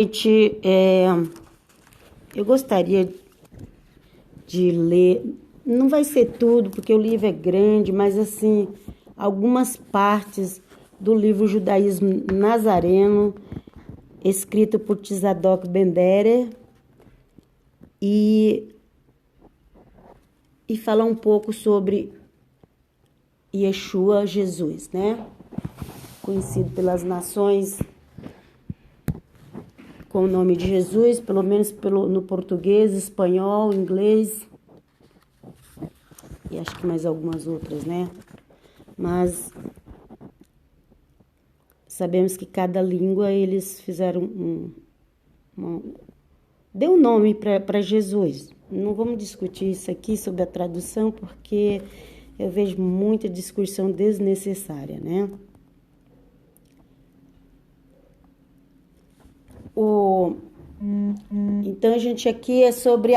Gente, eu gostaria de ler, não vai ser tudo, porque o livro é grande, mas assim, algumas partes do livro Judaísmo Nazareno, escrito por Tzadok Ben-Derer, e falar um pouco sobre Yeshua, Jesus, né? Conhecido pelas nações com o nome de Jesus, pelo menos no português, espanhol, inglês e acho que mais algumas outras, né? Mas sabemos que cada língua eles fizeram deu um nome para Jesus. Não vamos discutir isso aqui sobre a tradução, porque eu vejo muita discussão desnecessária, né? Então, a gente aqui é sobre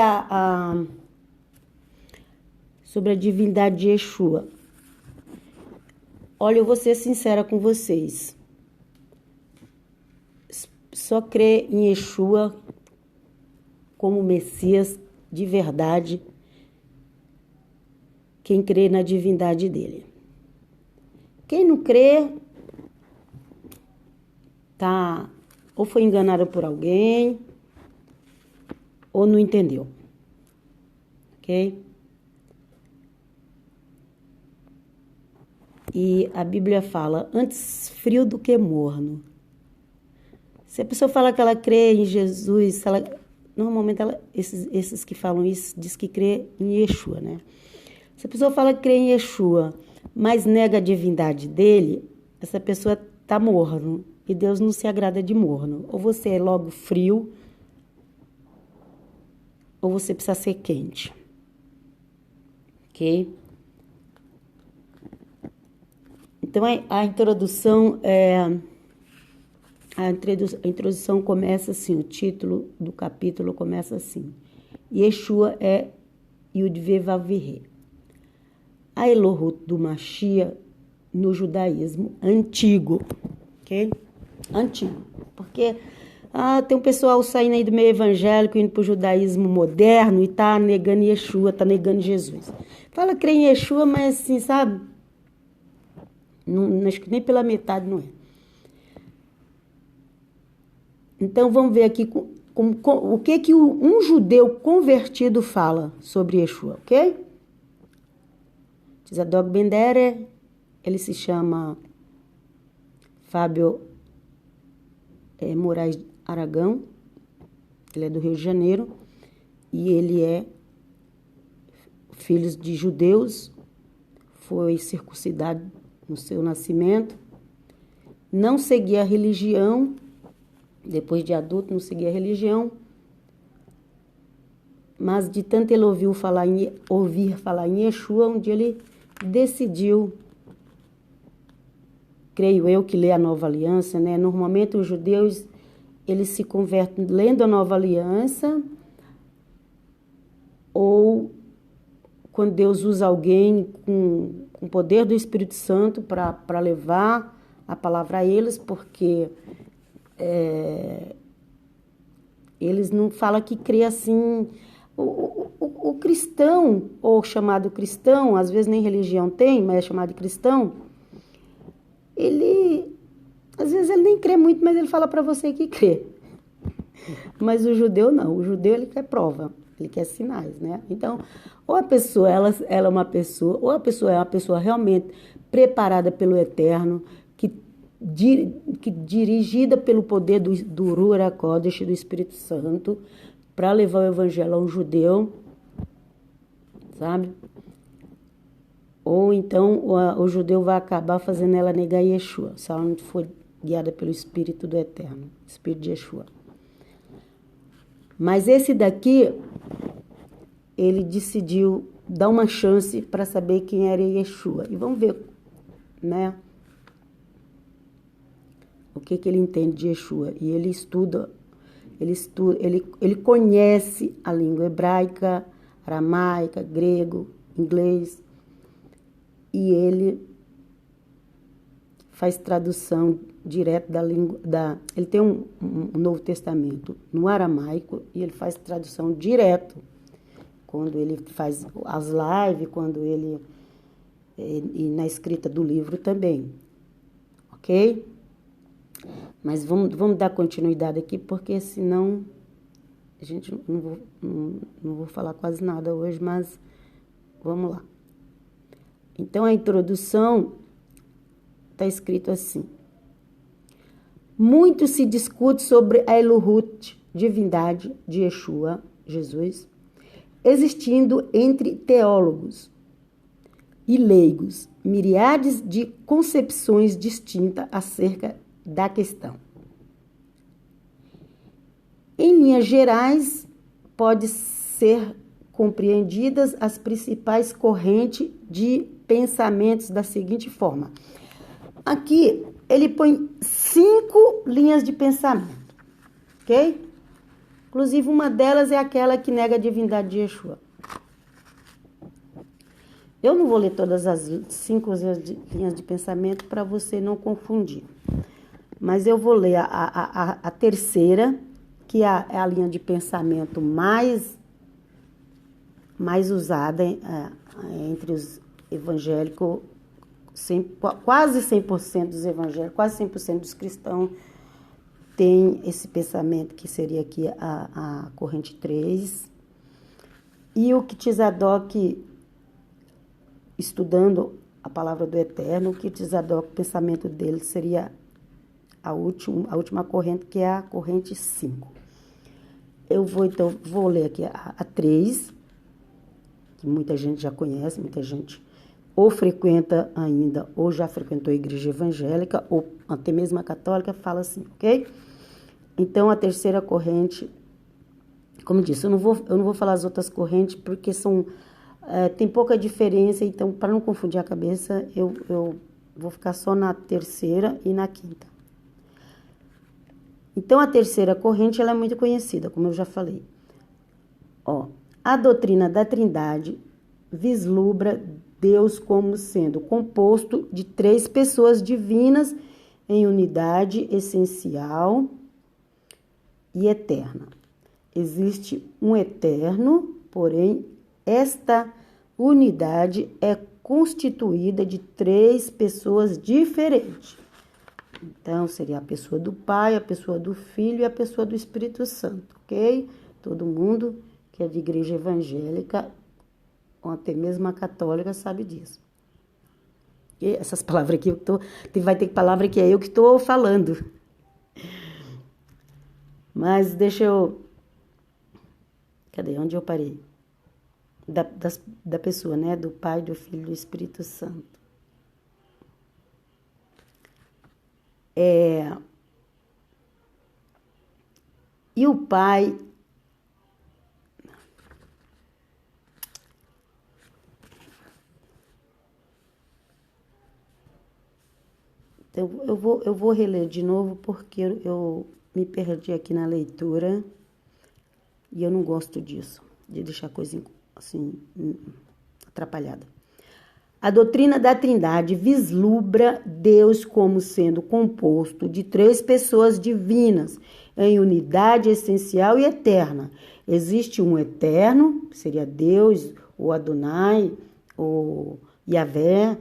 sobre a divindade de Yeshua. Olha, eu vou ser sincera com vocês. Só crê em Yeshua como Messias de verdade quem crê na divindade dele. Quem não crê tá ou foi enganado por alguém ou não entendeu. Ok? E a Bíblia fala, antes frio do que morno. Se a pessoa fala que ela crê em Jesus, normalmente esses que falam isso, diz que crê em Yeshua, né? Se a pessoa fala que crê em Yeshua, mas nega a divindade dele, essa pessoa tá morno. E Deus não se agrada de morno. Ou você é logo frio, ou você precisa ser quente. Ok? Então, a introdução a introdução começa assim, o título do capítulo começa assim. Yeshua é Yud-Vê-Vav-Vê. A Elohut do Mashiach no judaísmo antigo. Ok? Antigo. Porque tem um pessoal saindo aí do meio evangélico, indo para o judaísmo moderno e tá negando Yeshua, tá negando Jesus. Fala que crê em Yeshua, mas assim, sabe? Não, acho que nem pela metade não é. Então vamos ver aqui o que um judeu convertido fala sobre Yeshua, ok? Tzadok Ben-Derer, ele se chama Fábio Moraes Aragão, ele é do Rio de Janeiro e ele é filho de judeus, foi circuncidado no seu nascimento, não seguia a religião, depois de adulto não seguia a religião, mas de tanto ele ouvir falar em Yeshua, um dia ele decidiu, creio eu, que lê a Nova Aliança, né? Normalmente os judeus, eles se convertem lendo a Nova Aliança, ou quando Deus usa alguém com o poder do Espírito Santo para levar a palavra a eles, porque eles não falam que crê assim. O cristão, ou chamado cristão, às vezes nem religião tem, mas é chamado de cristão, às vezes ele nem crê muito, mas ele fala para você que crê. Mas o judeu não, o judeu ele quer prova, ele quer sinais, né? Então, ou a pessoa, ela é uma pessoa, ou a pessoa é uma pessoa realmente preparada pelo Eterno, que dirigida pelo poder do Ruach HaKodesh, do Espírito Santo, para levar o evangelho a um judeu, sabe? Ou então o judeu vai acabar fazendo ela negar Yeshua, se ela não for guiada pelo Espírito do Eterno, Espírito de Yeshua. Mas esse daqui, ele decidiu dar uma chance para saber quem era Yeshua. E vamos ver, né? O que ele entende de Yeshua. E ele estuda, ele conhece a língua hebraica, aramaica, grego, inglês. E ele faz tradução direto da língua, ele tem um Novo Testamento no aramaico e ele faz tradução direto. Quando ele faz as lives, e na escrita do livro também, ok? Mas vamos dar continuidade aqui, porque senão a gente não vou falar quase nada hoje, mas vamos lá. Então, a introdução está escrito assim. Muito se discute sobre a Elohut, divindade de Yeshua, Jesus, existindo entre teólogos e leigos miríades de concepções distintas acerca da questão. Em linhas gerais, pode ser compreendidas as principais correntes de pensamentos da seguinte forma. Aqui, ele põe 5 linhas de pensamento, ok? Inclusive, uma delas é aquela que nega a divindade de Yeshua. Eu não vou ler todas as 5 linhas de pensamento para você não confundir. Mas eu vou ler a terceira, que é a linha de pensamento mais usada entre os evangélicos, quase 100% dos evangélicos, quase 100% dos cristãos tem esse pensamento, que seria aqui a corrente 3. E o Tzadok, estudando a palavra do Eterno, o Tzadok, o pensamento dele seria a última corrente, que é a corrente 5. Eu vou ler aqui a 3, que muita gente já conhece, muita gente ou frequenta ainda, ou já frequentou a igreja evangélica, ou até mesmo a católica, fala assim, ok? Então, a terceira corrente, como eu disse, eu não vou falar as outras correntes, porque tem pouca diferença, então, para não confundir a cabeça, eu vou ficar só na terceira e na quinta. Então, a terceira corrente, ela é muito conhecida, como eu já falei. A doutrina da Trindade vislumbra Deus como sendo composto de 3 pessoas divinas em unidade essencial e eterna. Existe um eterno, porém, esta unidade é constituída de 3 pessoas diferentes. Então, seria a pessoa do Pai, a pessoa do Filho e a pessoa do Espírito Santo, ok? Todo mundo que é de igreja evangélica, ou até mesmo a católica, sabe disso. E essas palavras aqui, vai ter palavra que é eu que estou falando. Mas deixa eu... Cadê? Onde eu parei? Da pessoa, né? Do Pai, do Filho e do Espírito Santo. E o Pai... Então, eu vou reler de novo, porque eu me perdi aqui na leitura e eu não gosto disso, de deixar a coisa assim atrapalhada. A doutrina da Trindade vislumbra Deus como sendo composto de 3 pessoas divinas, em unidade essencial e eterna. Existe um eterno, que seria Deus, ou Adonai, ou Yahvé,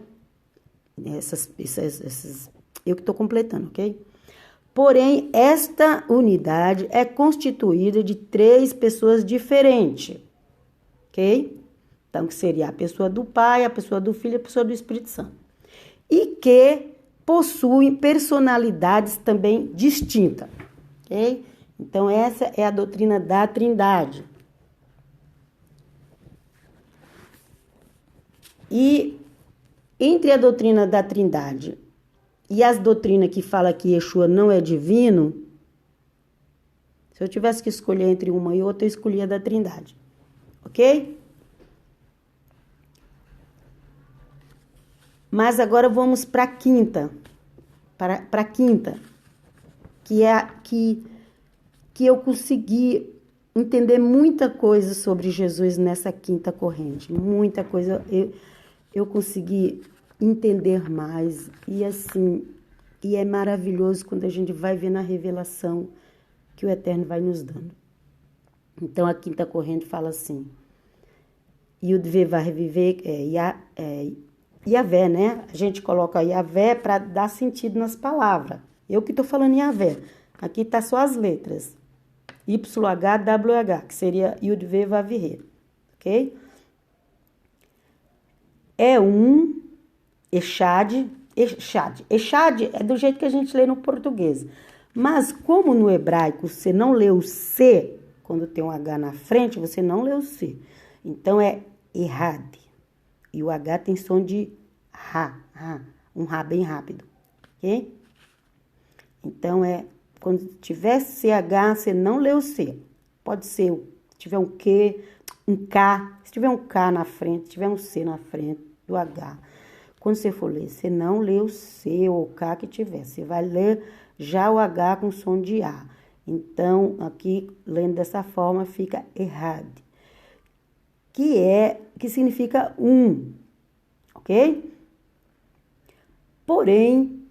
eu que estou completando, ok? Porém, esta unidade é constituída de 3 pessoas diferentes, ok? Então, que seria a pessoa do Pai, a pessoa do Filho e a pessoa do Espírito Santo. E que possuem personalidades também distintas, ok? Então, essa é a doutrina da Trindade. E entre a doutrina da Trindade e as doutrinas que falam que Yeshua não é divino, se eu tivesse que escolher entre uma e outra, eu escolhia a da Trindade, ok? Mas agora vamos para a quinta, que é que eu consegui entender muita coisa sobre Jesus nessa quinta corrente, muita coisa eu consegui entender mais e assim E é maravilhoso quando a gente vai ver na revelação que o Eterno vai nos dando. Então, a quinta corrente fala assim, Yud vai reviver, Yavé, né? A gente coloca Yavé para dar sentido nas palavras. Eu que estou falando Yavé. Aqui tá só as letras. YHWH, que seria Yud Vav, ok? É um Echad. Echad é do jeito que a gente lê no português. Mas como no hebraico você não lê o C, quando tem um H na frente, você não lê o C. Então é Errad. E o H tem som de Ra, um Ra bem rápido, ok? Então quando tiver CH, você não lê o C. Pode ser, se tiver um Q, um K, se tiver um K na frente, se tiver um C na frente do H. Quando você for ler, você não lê o C ou o K que tiver. Você vai ler já o H com som de A. Então, aqui, lendo dessa forma, fica Errad. Que significa um. Ok? Porém,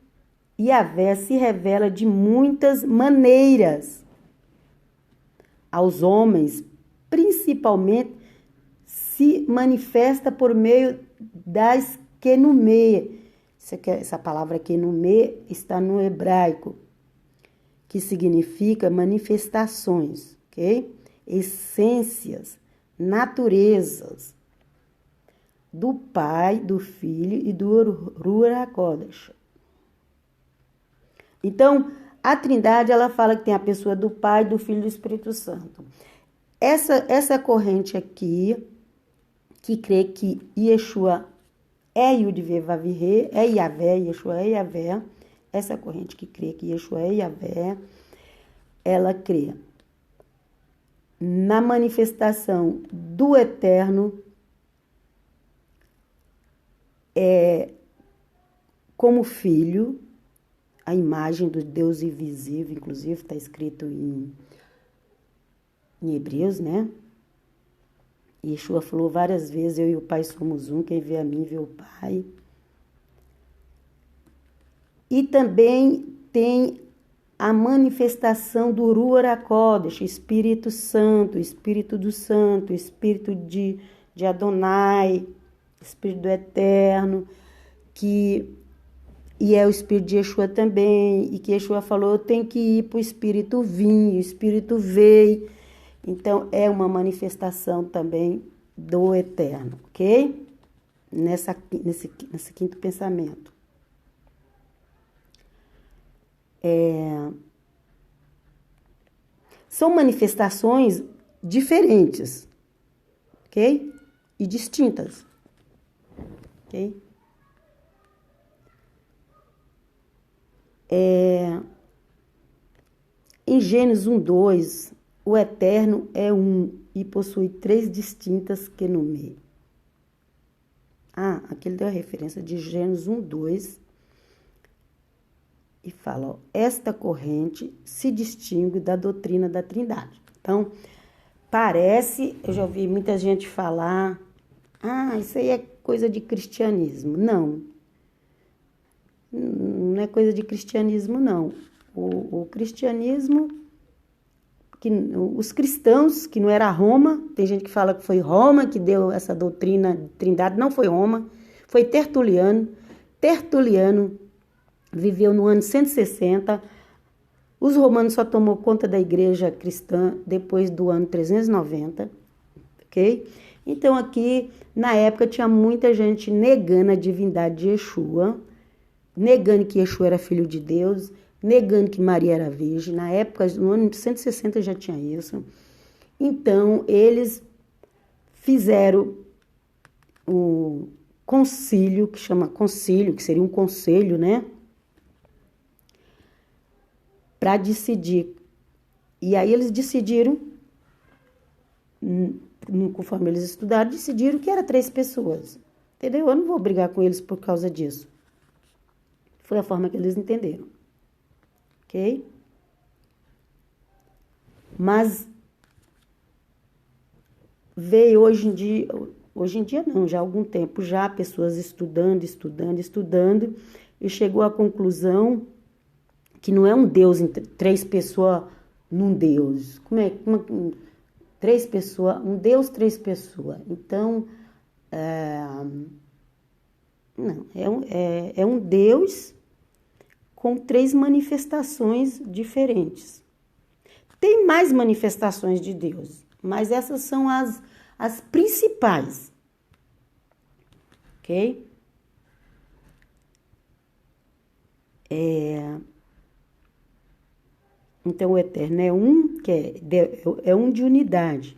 Yavé se revela de muitas maneiras aos homens, principalmente se manifesta por meio das Kenumê. Essa palavra Kenumê está no hebraico, que significa manifestações, ok? Essências, naturezas do Pai, do Filho e do Ruach HaKodesh. Então, a Trindade, ela fala que tem a pessoa do Pai, do Filho e do Espírito Santo. Essa corrente aqui, que crê que Yeshua é Yud Vav, é Yavé, Yeshua é Yavé, essa corrente que crê que Yeshua é Yavé, ela crê na manifestação do Eterno como Filho, a imagem do Deus invisível, inclusive está escrito em Hebreus, né? Yeshua falou várias vezes, eu e o Pai somos um, quem vê a mim vê o Pai. E também tem a manifestação do Ruach HaKodesh, Espírito Santo, Espírito do Santo, Espírito de Adonai, Espírito do Eterno, e é o Espírito de Yeshua também, e que Yeshua falou, eu tenho que ir para o Espírito vir, o Espírito veio. Então, é uma manifestação também do Eterno, ok? Nesse quinto pensamento. São manifestações diferentes, ok? E distintas, ok? Em Gênesis 1:2, o Eterno é um e possui 3 distintas Kenumê. Aqui ele deu a referência de Gênesis 1:2 e fala, ó, esta corrente se distingue da doutrina da Trindade. Então, parece, eu já ouvi muita gente falar, isso aí é coisa de cristianismo. Não é coisa de cristianismo, não. O cristianismo, os cristãos, que não era Roma, tem gente que fala que foi Roma que deu essa doutrina de Trindade, não foi Roma, foi Tertuliano. Tertuliano viveu no ano 160, os romanos só tomou conta da igreja cristã depois do ano 390, ok? Então aqui, na época, tinha muita gente negando a divindade de Yeshua, negando que Yeshua era filho de Deus, negando que Maria era virgem. Na época, no ano 160 já tinha isso. Então, eles fizeram o concílio, que chama concílio, que seria um conselho, né? Para decidir. E aí eles decidiram, conforme eles estudaram, decidiram que era 3 pessoas. Entendeu? Eu não vou brigar com eles por causa disso. Foi a forma que eles entenderam. Ok? Mas veio hoje em dia não, já há algum tempo já, pessoas estudando, e chegou à conclusão que não é um Deus em três pessoas num Deus. Três pessoas, um Deus, três pessoas. Então, não, é um Deus com três manifestações diferentes. Tem mais manifestações de Deus, mas essas são as principais. Ok? Então, o Eterno é um, que é um de unidade.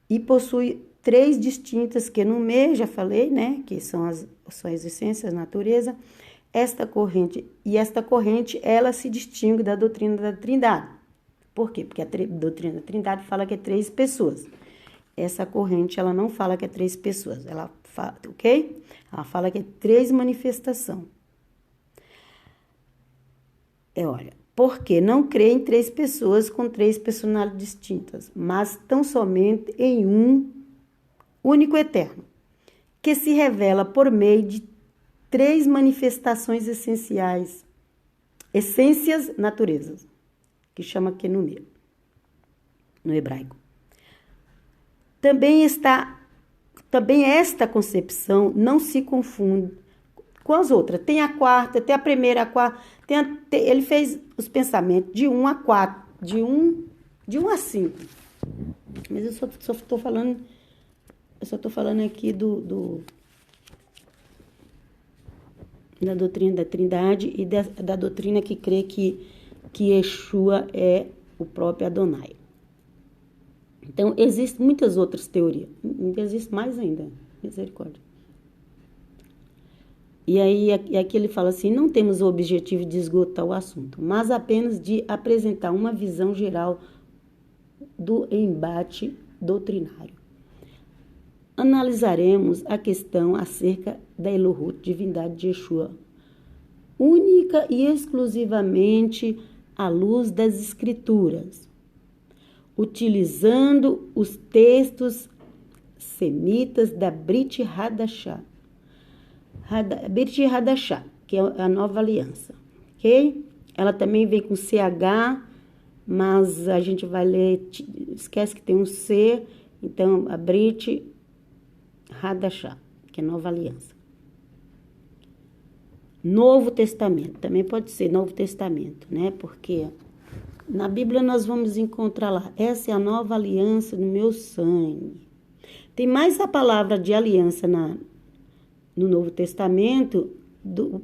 E possui três distintas, que no meio, já falei, né? Que são as essências, a natureza. Esta corrente, ela se distingue da doutrina da Trindade. Por quê? Porque a doutrina da Trindade fala que é três pessoas. Essa corrente, ela não fala que é três pessoas. Ela fala, ok? Ela fala que é três manifestações. Olha, porque não crê em três pessoas com três personalidades distintas, mas tão somente em um único eterno, que se revela por meio de três manifestações essenciais, essências, naturezas, que chama Kenumê, no hebraico. Também esta concepção não se confunde com as outras. Tem a quarta, tem a primeira, a quarta. Ele fez os pensamentos de 1 a 4, de 1 a 5. Mas eu só estou falando aqui da doutrina da Trindade e da doutrina que crê que Yeshua é o próprio Adonai. Então, existem muitas outras teorias. Existe mais ainda. Misericórdia. E aí, aqui ele fala assim, não temos o objetivo de esgotar o assunto, mas apenas de apresentar uma visão geral do embate doutrinário. Analisaremos a questão acerca da Elohut, divindade de Yeshua, única e exclusivamente à luz das Escrituras, utilizando os textos semitas da Brit Hadashah, que é a nova aliança, ok? Ela também vem com CH, mas a gente vai ler, esquece que tem um C, então a Brit Hadashah, que é nova aliança. Novo Testamento, também pode ser Novo Testamento, né? Porque na Bíblia nós vamos encontrar lá, essa é a nova aliança do meu sangue. Tem mais a palavra de aliança no Novo Testamento,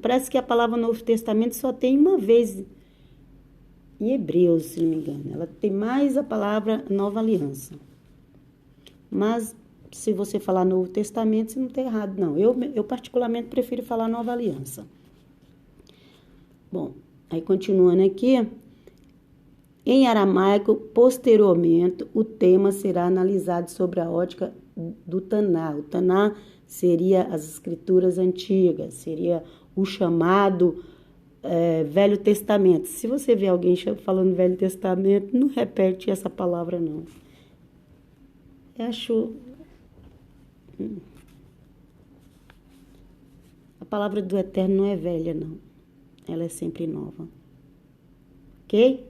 parece que a palavra Novo Testamento só tem uma vez em Hebreus, se não me engano. Ela tem mais a palavra nova aliança. Mas se você falar Novo Testamento, você não está errado, não. Eu particularmente prefiro falar nova aliança. Bom, aí continuando aqui, em aramaico, posteriormente, o tema será analisado sobre a ótica do Taná. O Taná seria as escrituras antigas, seria o chamado Velho Testamento. Se você vê alguém falando Velho Testamento, não repete essa palavra, não. Eu acho... A palavra do Eterno não é velha, não. Ela é sempre nova. Ok?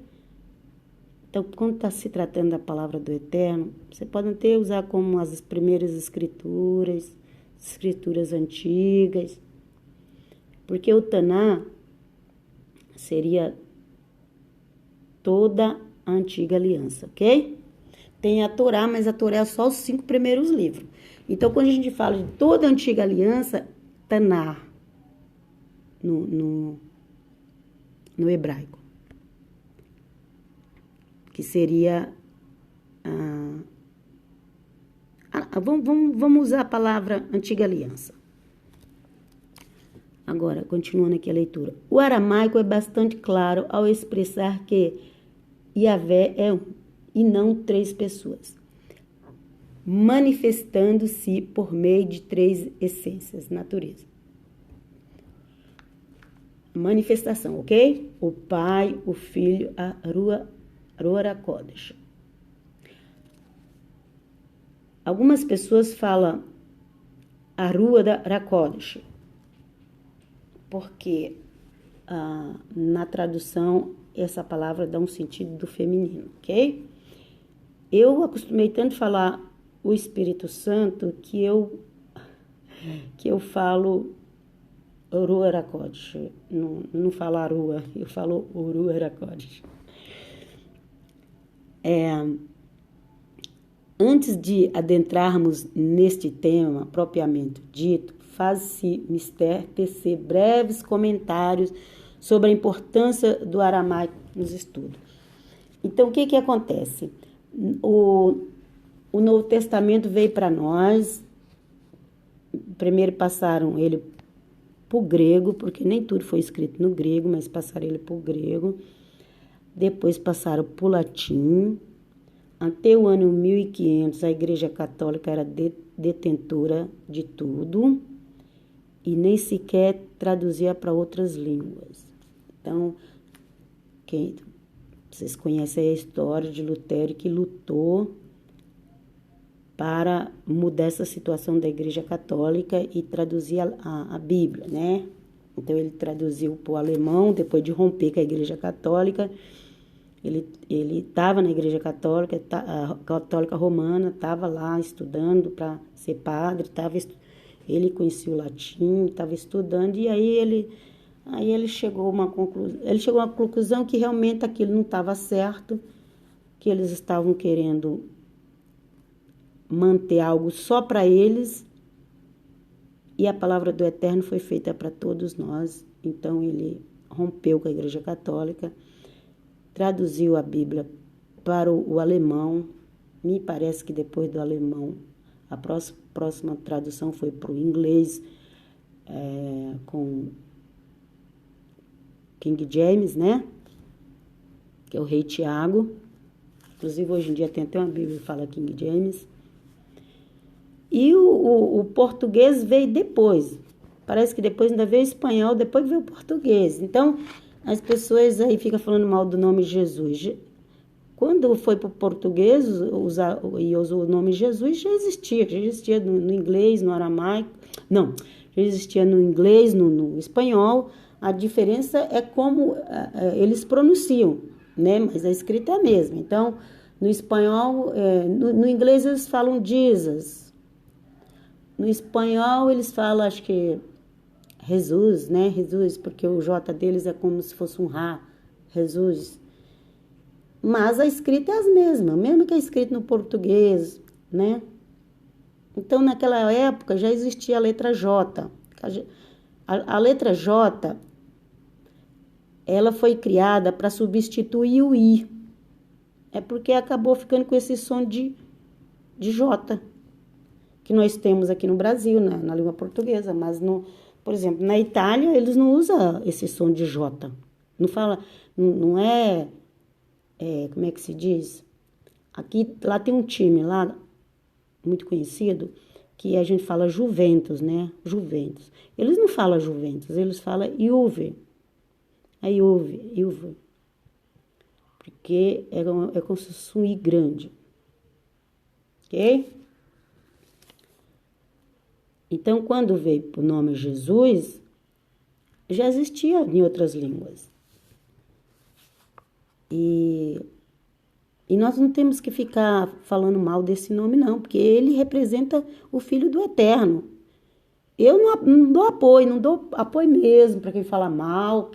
Então, quando está se tratando da palavra do Eterno, você pode até usar como as primeiras escrituras antigas, porque o Taná seria toda a antiga aliança, ok? Tem a Torá, mas a Torá é só os 5 primeiros livros. Então, quando a gente fala de toda a antiga aliança, Taná, no hebraico, que seria vamos usar a palavra antiga aliança. Agora, continuando aqui a leitura. O aramaico é bastante claro ao expressar que Yahvé é um e não 3 pessoas, manifestando-se por meio de 3 essências, natureza. Manifestação, ok? O Pai, o Filho, a Ruach Kodesh. Algumas pessoas falam a Ruach Kodesh, porque na tradução, essa palavra dá um sentido do feminino, ok? Eu acostumei tanto falar o Espírito Santo que eu falo Ruach HaKodesh, não falo Arua, eu falo Ruach HaKodesh. Antes de adentrarmos neste tema propriamente dito, faz-se mister tecer breves comentários sobre a importância do aramaico nos estudos. Então, o que acontece? O Novo Testamento veio para nós, primeiro passaram ele para o grego, porque nem tudo foi escrito no grego, mas passaram ele para o grego, depois passaram para o latim. Até o ano 1500, a Igreja Católica era detentora de tudo e nem sequer traduzia para outras línguas. Então, vocês conhecem a história de Lutero, que lutou para mudar essa situação da Igreja Católica e traduzir a Bíblia, né? Então, ele traduziu para o alemão, depois de romper com a Igreja Católica. Ele estava na Igreja Católica, a Católica Romana, estava lá estudando para ser padre, ele conhecia o latim, estava estudando, e aí ele chegou a uma conclusão que realmente aquilo não estava certo, que eles estavam querendo manter algo só para eles, e a palavra do Eterno foi feita para todos nós. Então ele rompeu com a Igreja Católica, traduziu a Bíblia para o alemão. Me parece que depois do alemão, a próxima tradução foi para o inglês, com King James, né? Que é o rei Tiago. Inclusive, hoje em dia tem até uma Bíblia que fala King James. E o português veio depois. Parece que depois ainda veio o espanhol, depois veio o português. Então, as pessoas aí ficam falando mal do nome Jesus. Quando foi para o português e usou o nome Jesus, já existia no inglês, no aramaico. Não, já existia no inglês, no espanhol. A diferença é como eles pronunciam, né? Mas a escrita é a mesma. Então, no espanhol, no inglês eles falam Jesus. No espanhol eles falam, acho que Jesus, né? Jesus, porque o J deles é como se fosse um Rá, Jesus. Mas a escrita é a mesma, mesmo que é escrito no português, né? Então, naquela época já existia a letra J. A letra J, ela foi criada para substituir o I. É porque acabou ficando com esse som de J, que nós temos aqui no Brasil, né? Na língua portuguesa, mas por exemplo, na Itália, eles não usam esse som de J. Não fala, não é, como é que se diz? Lá tem um time lá, muito conhecido, que a gente fala Juventus, né? Juventus. Eles não falam Juventus, eles falam Juve. A Juve. Porque é como se fosse um I grande. Ok? Então, quando veio o nome Jesus, já existia em outras línguas. E nós não temos que ficar falando mal desse nome, não, porque ele representa o Filho do Eterno. Eu não dou apoio mesmo para quem fala mal,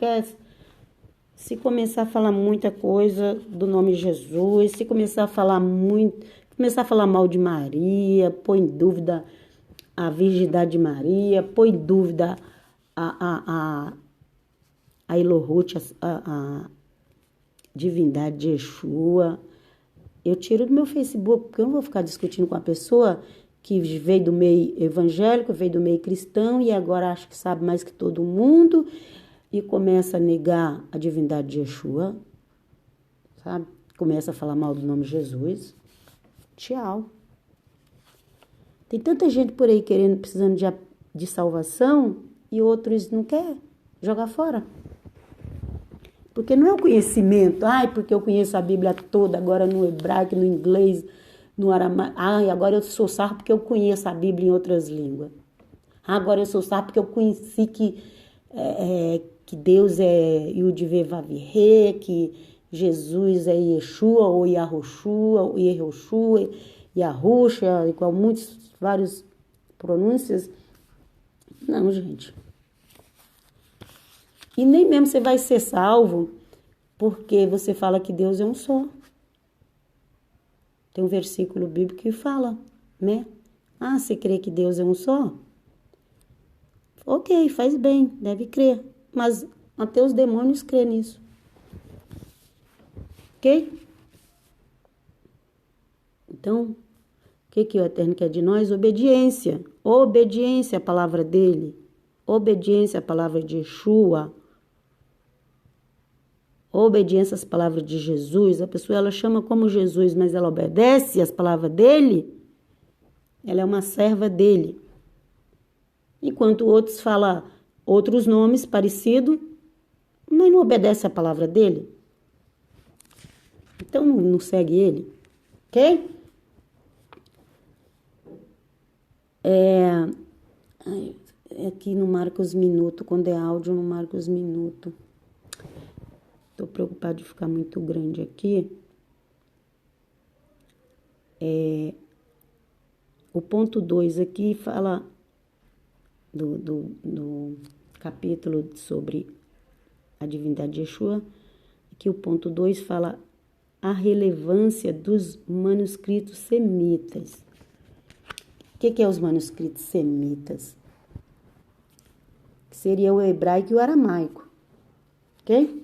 se começar a falar muita coisa do nome Jesus, se começar a falar mal de Maria, põe em dúvida a virgindade de Maria, põe em dúvida a Elohut, a divindade de Yeshua. Eu tiro do meu Facebook, porque eu não vou ficar discutindo com a pessoa que veio do meio evangélico, veio do meio cristão e agora acha que sabe mais que todo mundo e começa a negar a divindade de Yeshua, sabe? Começa a falar mal do nome Jesus. Tchau. Tem tanta gente por aí precisando de salvação e outros não querem jogar fora. Porque não é o conhecimento, porque eu conheço a Bíblia toda, agora no hebraico, no inglês, no aramaico. Agora eu sou sarro porque eu conheço a Bíblia em outras línguas. Agora eu sou sarro porque eu conheci que Deus é Yud-Ve-Vav-He, que Jesus é Yeshua ou Yahushua, ou Yehoshua, Yahusha, igual vários pronúncias. Não, gente. E nem mesmo você vai ser salvo porque você fala que Deus é um só. Tem um versículo bíblico que fala, né? Ah, você crê que Deus é um só? Ok, faz bem, deve crer. Mas até os demônios crêem nisso. Ok? Então, o que o Eterno quer de nós? Obediência. Obediência à palavra dele. Obediência à palavra de Yeshua. Obediência às palavras de Jesus. A pessoa, ela chama como Jesus, mas ela obedece às palavras dele. Ela é uma serva dele. Enquanto outros falam outros nomes parecidos, mas não obedece à palavra dele. Então, não segue ele. Ok? Aqui não marca os minutos. Quando é áudio, não marca os minutos. Estou preocupada de ficar muito grande aqui. O ponto 2 aqui fala do capítulo sobre a divindade de Yeshua. Aqui o ponto 2 fala a relevância dos manuscritos semitas. O que é os manuscritos semitas? Que seria o hebraico e o aramaico. Ok?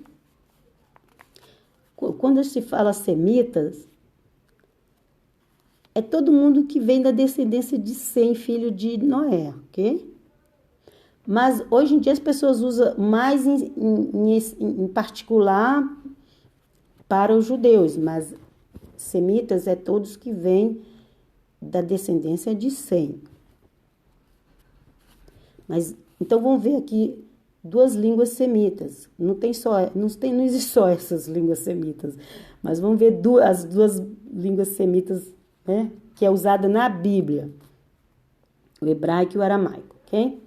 Quando se fala semitas, é todo mundo que vem da descendência de Sem, filho de Noé, ok? Mas hoje em dia as pessoas usam mais em particular para os judeus, mas semitas é todos que vêm da descendência de Sem. Mas então vamos ver aqui duas línguas semitas. Não existe só essas línguas semitas, mas vamos ver as duas línguas semitas, né, que é usada na Bíblia, o hebraico e o aramaico, ok?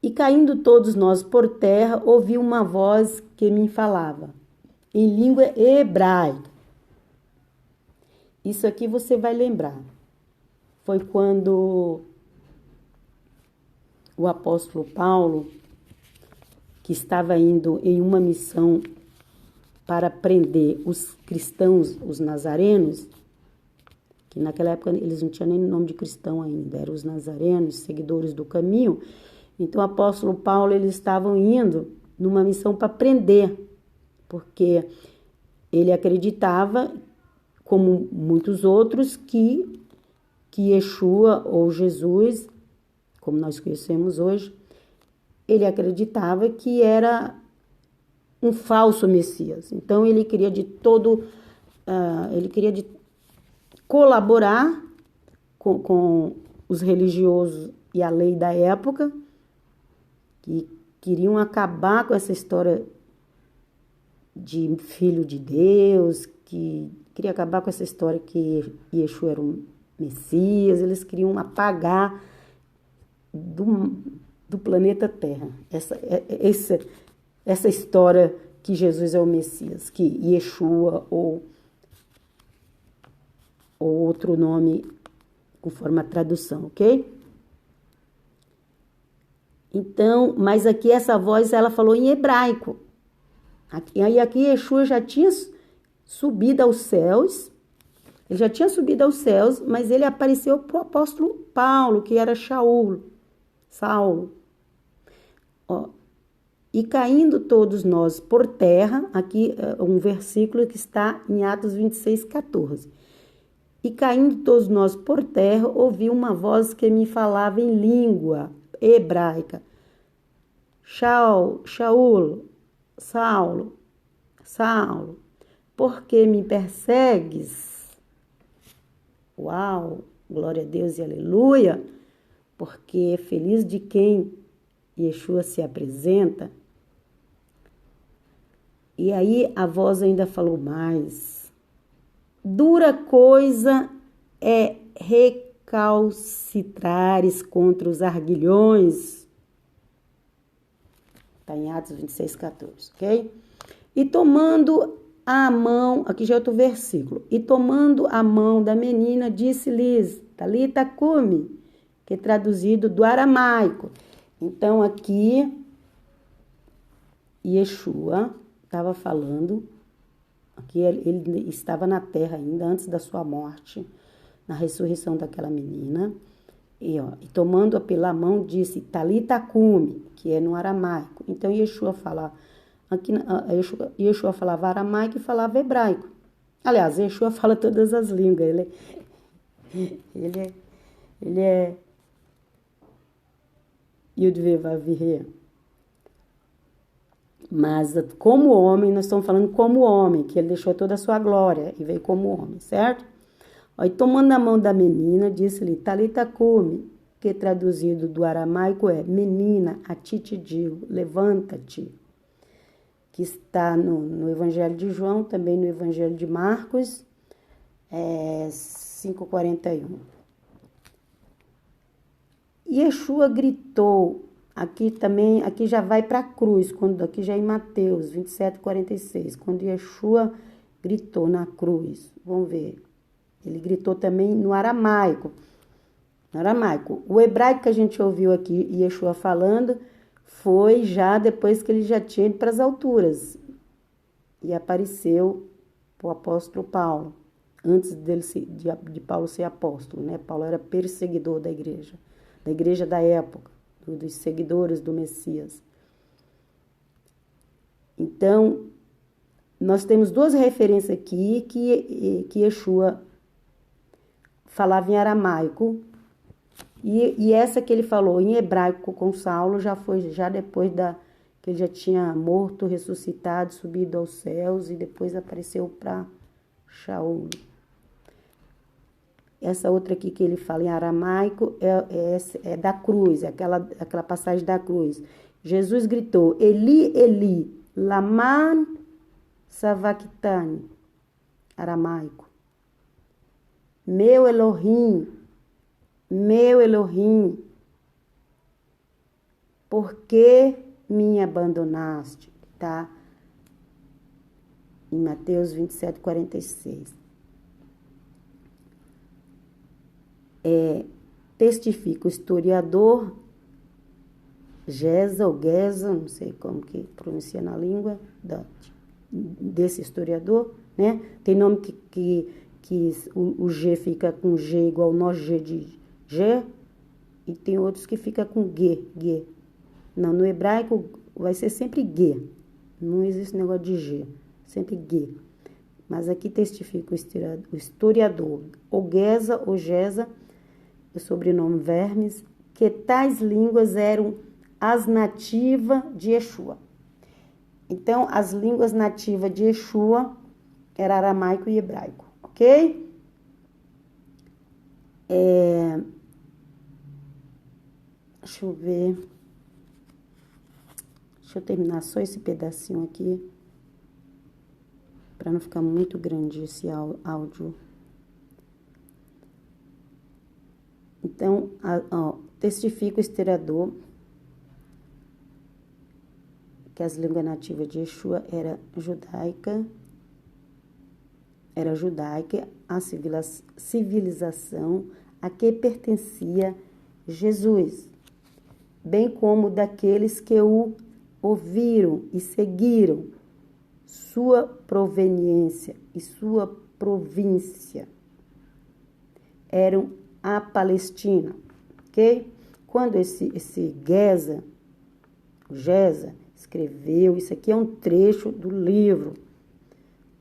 E caindo todos nós por terra, ouvi uma voz que me falava em língua hebraica. Isso aqui você vai lembrar. Foi quando o apóstolo Paulo, que estava indo em uma missão para prender os cristãos, os nazarenos, que naquela época eles não tinham nem nome de cristão ainda, eram os nazarenos, seguidores do caminho. Então o apóstolo Paulo, eles estavam indo numa missão para prender, porque ele acreditava, como muitos outros, que Yeshua ou Jesus, como nós conhecemos hoje, ele acreditava que era um falso Messias. Então ele queria colaborar com os religiosos e a lei da época, que queriam acabar com essa história de filho de Deus, que queria acabar com essa história que Yeshua era um Messias. Eles queriam apagar do planeta Terra essa história que Jesus é o Messias, que Yeshua ou outro nome conforme a tradução, ok? Então, mas aqui essa voz, ela falou em hebraico. Aqui Yeshua já tinha subido aos céus, mas ele apareceu para o apóstolo Paulo, que era Saulo. Ó, e caindo todos nós por terra, aqui um versículo que está em Atos 26, 14. E caindo todos nós por terra, ouvi uma voz que me falava em língua hebraica. Saulo, por que me persegues? Uau, glória a Deus e aleluia, porque é feliz de quem Yeshua se apresenta. E aí a voz ainda falou mais. Dura coisa é recalcitrares contra os arguilhões. Está em Atos 26:14, ok? E tomando a mão, aqui já é outro versículo, e tomando a mão da menina, disse-lhes, Talita cumi, que é traduzido do aramaico. Então, aqui, Yeshua estava falando, aqui ele estava na terra ainda, antes da sua morte, na ressurreição daquela menina, e tomando-a pela mão, disse, Talita cumi, que é no aramaico. Então, Yeshua fala, aqui, Yeshua falava aramaico e falava hebraico. Aliás, Yeshua fala todas as línguas, ele é Yud-Vê-Vav-Vê. Mas como homem, nós estamos falando como homem, que ele deixou toda a sua glória e veio como homem, certo? E tomando a mão da menina, disse-lhe, Talita cumi, que traduzido do aramaico é, menina, a ti te digo, levanta-te. Que está no Evangelho de João, também no Evangelho de Marcos, 5:41. Yeshua gritou, aqui já vai para a cruz, aqui já é em Mateus 27:46, quando Yeshua gritou na cruz, vamos ver, ele gritou também no aramaico. O hebraico que a gente ouviu aqui, Yeshua falando, foi já depois que ele já tinha ido para as alturas e apareceu para o apóstolo Paulo, antes de Paulo ser apóstolo, né? Paulo era perseguidor da igreja da época, dos seguidores do Messias. Então, nós temos duas referências aqui que Yeshua falava em aramaico, e essa que ele falou em hebraico com Saulo já foi depois que ele já tinha morto, ressuscitado, subido aos céus e depois apareceu para Shaul. Essa outra aqui que ele fala em aramaico é da cruz, é aquela passagem da cruz. Jesus gritou, Eli, Eli, lama sabachthani, aramaico. Meu Elohim, por que me abandonaste? Tá? Em Mateus 27:46. Testifica o historiador Geza ou Geza, não sei como que pronuncia na língua desse historiador, né? Tem nome que o G fica com G igual o nosso G de G, e tem outros que fica com G. Não, no hebraico vai ser sempre G, não existe negócio de G, sempre G. Mas aqui testifica o historiador Ogeza ou Geza, o sobrenome Vermes, que tais línguas eram as nativas de Yeshua. Então, as línguas nativas de Yeshua eram aramaico e hebraico, ok? Deixa eu ver. Deixa eu terminar só esse pedacinho aqui, para não ficar muito grande esse áudio. Então, testifica o historiador que as línguas nativas de Yeshua era judaica, a civilização a que pertencia Jesus, bem como daqueles que o ouviram e seguiram, sua proveniência e sua província eram a Palestina, ok? Quando esse Geza escreveu, isso aqui é um trecho do livro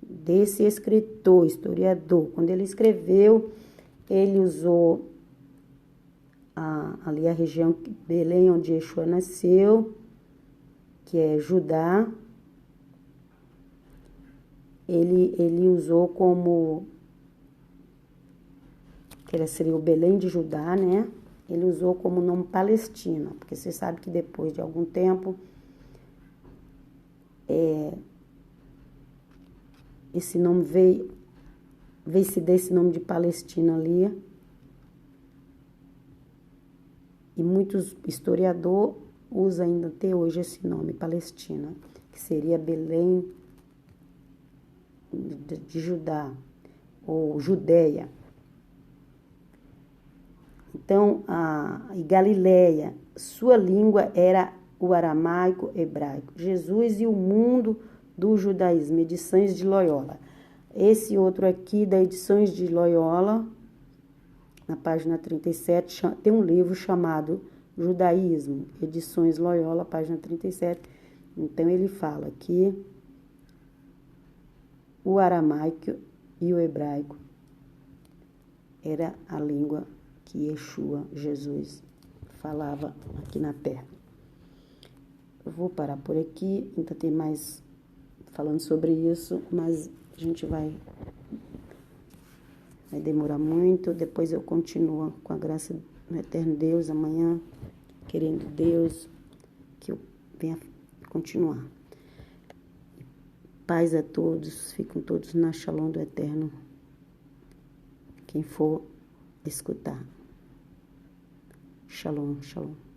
desse escritor, historiador. Quando ele escreveu, ele usou ali a região Belém, onde Yeshua nasceu, que é Judá. Ele usou como, que seria o Belém de Judá, né? Ele usou como nome Palestina, porque você sabe que depois de algum tempo, esse nome veio-se desse nome de Palestina ali, e muitos historiadores usa ainda até hoje esse nome, Palestina, que seria Belém de Judá, ou Judéia. Então, e Galileia, sua língua era o aramaico hebraico. Jesus e o mundo do judaísmo, edições de Loyola. Esse outro aqui, da Edições de Loyola, na página 37, tem um livro chamado Judaísmo, Edições Loyola, página 37. Então, ele fala que o aramaico e o hebraico era a língua que Yeshua, Jesus, falava aqui na terra. Eu vou parar por aqui, ainda tem mais falando sobre isso, mas a gente vai demorar muito. Depois eu continuo com a graça do eterno Deus amanhã, querendo Deus que eu venha continuar. Paz a todos, fiquem todos na Shalom do Eterno, quem for escutar. Shalom, shalom.